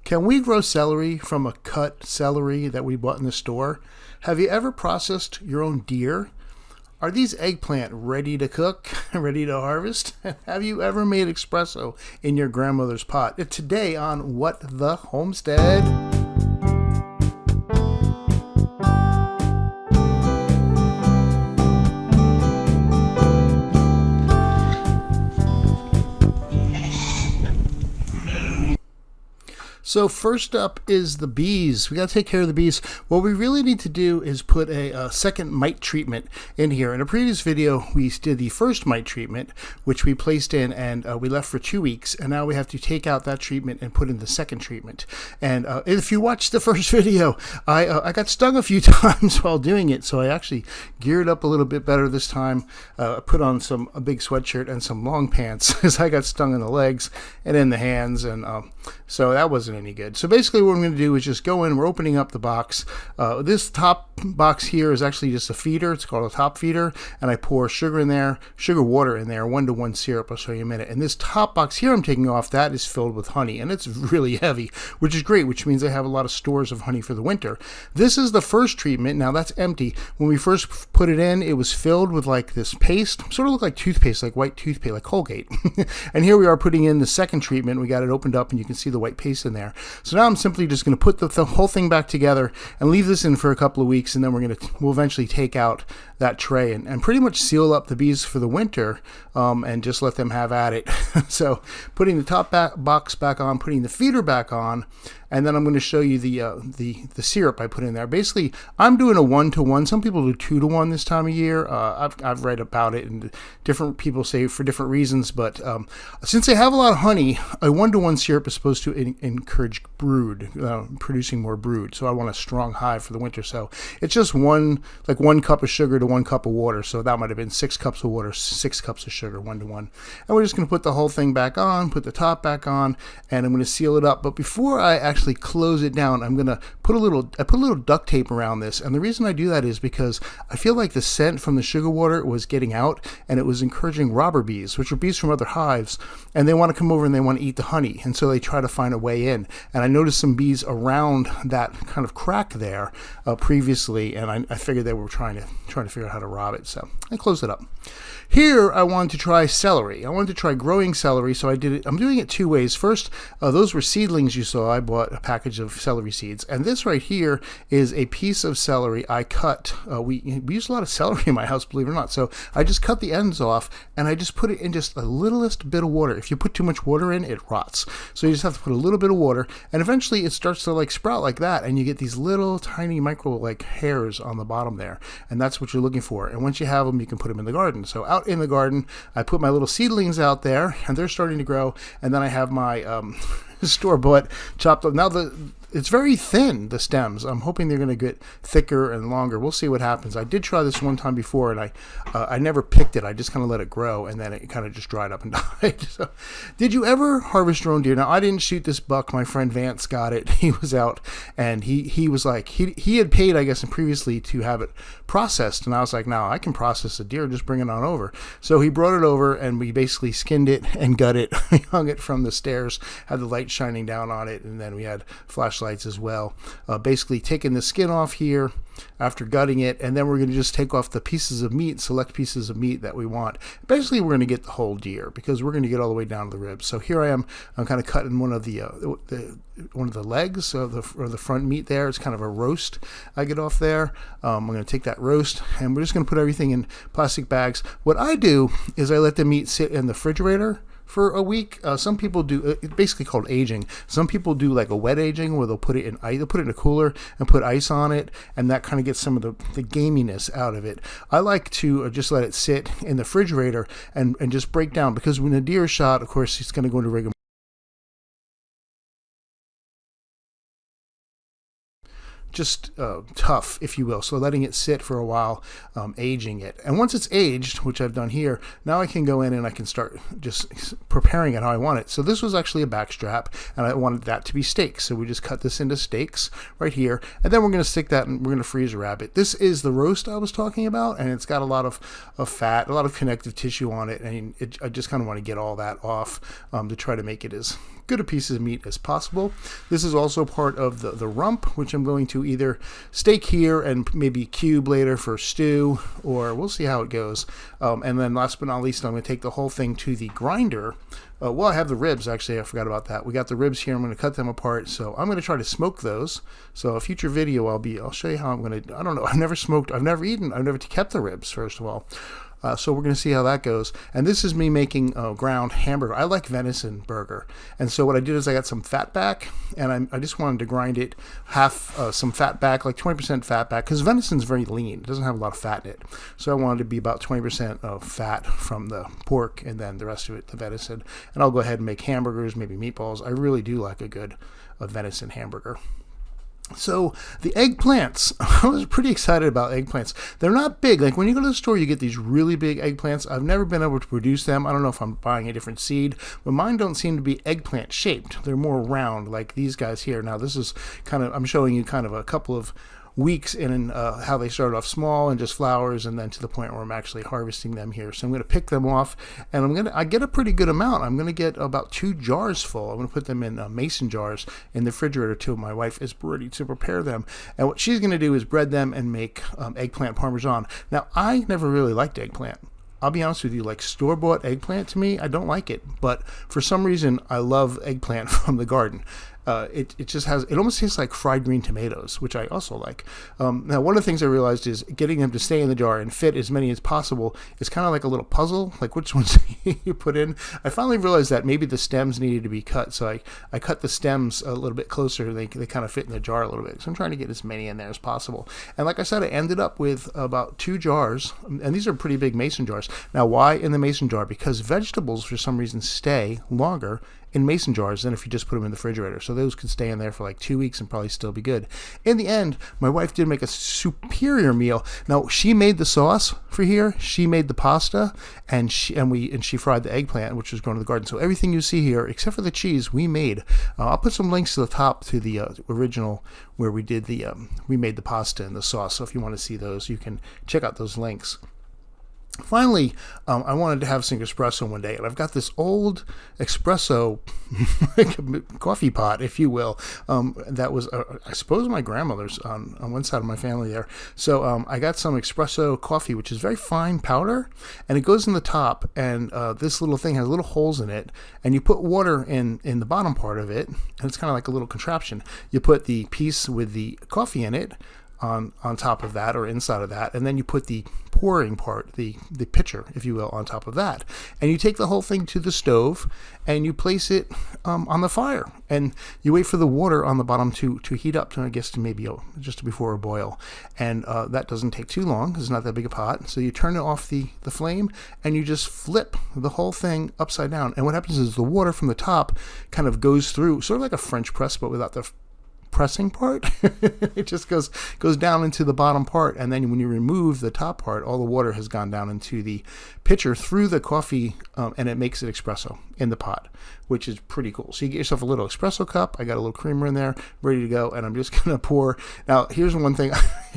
Can we grow celery from a cut celery that we bought in the store? Have you ever processed your own deer? Are these eggplant ready to cook, ready to harvest? Have you ever made espresso in your grandmother's pot? Today on What the Homestead? So first up is the bees. We got to take care of the bees. What we really need to do is put a second mite treatment in here. In a previous video, we did the first mite treatment, which we placed in and we left for 2 weeks. And now we have to take out that treatment and put in the second treatment. And if you watched the first video, I got stung a few times while doing it. So I actually geared up a little bit better this time. Put on a big sweatshirt and some long pants because I got stung in the legs and in the hands. And so that wasn't any good. So basically what I'm going to do is just go in. We're opening up the box. This top box here is actually just a feeder. It's called a top feeder. And I pour sugar in there, sugar water in there, 1-to-1 syrup. I'll show you in a minute. And this top box here I'm taking off, that is filled with honey. And it's really heavy, which is great, which means I have a lot of stores of honey for the winter. This is the first treatment. Now that's empty. When we first put it in, it was filled with like this paste. Sort of looked like toothpaste, like white toothpaste, like Colgate. And here we are putting in the second treatment. We got it opened up and you can see the white paste in there. So now I'm simply just going to put the whole thing back together and leave this in for a couple of weeks, and then we'll eventually take out that tray and pretty much seal up the bees for the winter and just let them have at it. So putting the top box back on, putting the feeder back on, and then I'm going to show you the syrup I put in there. Basically, I'm doing a 1-to-1. Some people do 2-to-1 this time of year. I've read about it, and different people say for different reasons. But since they have a lot of honey, a 1-to-1 syrup is supposed to encourage brood, producing more brood. So I want a strong hive for the winter. So it's just one cup of sugar to 1 cup of water. So that might have been 6 cups of water, 6 cups of sugar, 1-to-1. And we're just going to put the whole thing back on, put the top back on, and I'm going to seal it up. But before I actually close it down, I'm going to put a little duct tape around this. And the reason I do that is because I feel like the scent from the sugar water was getting out, and it was encouraging robber bees, which are bees from other hives, and they want to come over and they want to eat the honey. And so they try to find a way in. And I noticed some bees around that kind of crack there previously, and I figured they were trying to figure out how to rob it. So I closed it up. Here, I wanted to try celery. I wanted to try growing celery, so I did it. I'm doing it 2 ways. First, those were seedlings you saw. I bought a package of celery seeds, and this right here is a piece of celery I cut. We use a lot of celery in my house, believe it or not. So I just cut the ends off, and I just put it in just a littlest bit of water. If you put too much water in, it rots. So you just have to put a little bit of water, and eventually it starts to like sprout like that, and you get these little tiny micro like hairs on the bottom there, and that's what you're looking for. And once you have them, you can put them in the garden. So out in the garden, I put my little seedlings out there, and they're starting to grow. And then I have my store-bought chopped up. Now it's very thin, the stems. I'm hoping they're going to get thicker and longer. We'll see what happens. I did try this one time before, and I never picked it. I just kind of let it grow, and then it kind of just dried up and died. So, did you ever harvest your own deer? Now, I didn't shoot this buck. My friend Vance got it. He was out, and he was like, he had paid, I guess, previously to have it processed, and I was like, no, I can process a deer. Just bring it on over. So he brought it over, and we basically skinned it and gutted it. We hung it from the stairs, had the light shining down on it, and then we had flashlights as well. Basically taking the skin off here after gutting it, and then we're going to just take off the pieces of meat, select pieces of meat that we want. Basically, we're going to get the whole deer because we're going to get all the way down to the ribs. So here I am. I'm kind of cutting one of the legs or the front meat there. It's kind of a roast I get off there. I'm going to take that roast, and we're just going to put everything in plastic bags. What I do is I let the meat sit in the refrigerator for a week. Some people do it's basically called aging. Some people do like a wet aging where they'll put it in ice, they'll put it in a cooler and put ice on it, and that kind of gets some of the gaminess out of it. I like to just let it sit in the refrigerator and just break down, because when a deer is shot, of course, it's going to go into rigor. Just tough, if you will. So letting it sit for a while, aging it. And once it's aged, which I've done here, now I can go in and I can start just preparing it how I want it. So this was actually a back strap, and I wanted that to be steaks. So we just cut this into steaks right here, and then we're going to stick that and we're going to freeze wrap it. This is the roast I was talking about, and it's got a lot of fat, a lot of connective tissue on it, and I just kind of want to get all that off to try to make it as good a piece of meat as possible. This is also part of the rump, which I'm going to either steak here and maybe cube later for stew, or we'll see how it goes. And then last but not least, I'm going to take the whole thing to the grinder. Well, I have the ribs, actually. I forgot about that. We got the ribs here. I'm going to cut them apart. So I'm going to try to smoke those. So a future video, I'll show you how I'm going to, I don't know. I've never smoked. I've never eaten. I've never kept the ribs, first of all. So we're going to see how that goes. And this is me making a ground hamburger. I like venison burger. And so what I did is I got some fat back, and I just wanted to grind it half, some fat back, like 20% fat back, because venison's very lean. It doesn't have a lot of fat in it. So I wanted to be about 20% of fat from the pork, and then the rest of it, the venison. And I'll go ahead and make hamburgers, maybe meatballs. I really do like a good venison hamburger. So the eggplants, I was pretty excited about eggplants. They're not big. Like when you go to the store, you get these really big eggplants. I've never been able to produce them. I don't know if I'm buying a different seed, but mine don't seem to be eggplant shaped. They're more round like these guys here. Now this is kind of, I'm showing you kind of a couple of weeks in how they started off small and just flowers, and then to the point where I'm actually harvesting them here. So I'm going to pick them off, and I get a pretty good amount. I'm going to get about 2 jars full. I'm going to put them in mason jars in the refrigerator too. My wife is ready to prepare them, and what she's going to do is bread them and make eggplant parmesan. Now I never really liked eggplant. I'll be honest with you, like store-bought eggplant, to me, I don't like it. But for some reason, I love eggplant from the garden. It just has, it almost tastes like fried green tomatoes, which I also like. Now, one of the things I realized is getting them to stay in the jar and fit as many as possible is kind of like a little puzzle, like which ones you put in. I finally realized that maybe the stems needed to be cut, so I cut the stems a little bit closer. They kind of fit in the jar a little bit. So I'm trying to get as many in there as possible. And like I said, I ended up with about 2 jars, and these are pretty big mason jars. Now, why in the mason jar? Because vegetables, for some reason, stay longer in mason jars than if you just put them in the refrigerator. So those could stay in there for like 2 weeks and probably still be good. In the end, my wife did make a superior meal. Now, she made the sauce for here. She made the pasta, and she fried the eggplant, which was grown in the garden. So everything you see here, except for the cheese, we made. I'll put some links to the top to the original where we did we made the pasta and the sauce. So if you want to see those, you can check out those links. Finally, I wanted to have some espresso one day, and I've got this old espresso coffee pot, if you will, that was, I suppose, my grandmother's on one side of my family there. So I got some espresso coffee, which is very fine powder, and it goes in the top, and this little thing has little holes in it, and you put water in the bottom part of it, and it's kind of like a little contraption. You put the piece with the coffee in it on top of that, or inside of that, and then you put the pouring part, the pitcher, if you will, on top of that, and you take the whole thing to the stove and you place it on the fire, and you wait for the water on the bottom to heat up to, I guess, to maybe just before a boil, and that doesn't take too long because it's not that big a pot. So you turn it off the flame, and you just flip the whole thing upside down, and what happens is the water from the top kind of goes through, sort of like a French press, but without the pressing part. It just goes down into the bottom part, and then when you remove the top part, all the water has gone down into the pitcher through the coffee, and it makes it espresso in the pot, which is pretty cool. So you get yourself a little espresso cup. I got a little creamer in there ready to go, and I'm just gonna pour. Now here's one thing.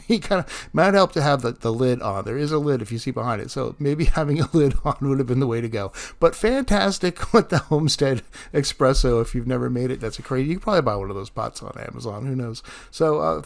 He kind of might help to have the lid on. There is a lid if you see behind it, so maybe having a lid on would have been the way to go. But fantastic with the Homestead espresso. If you've never made it, that's a crazy. You can probably buy one of those pots on Amazon. Who knows? So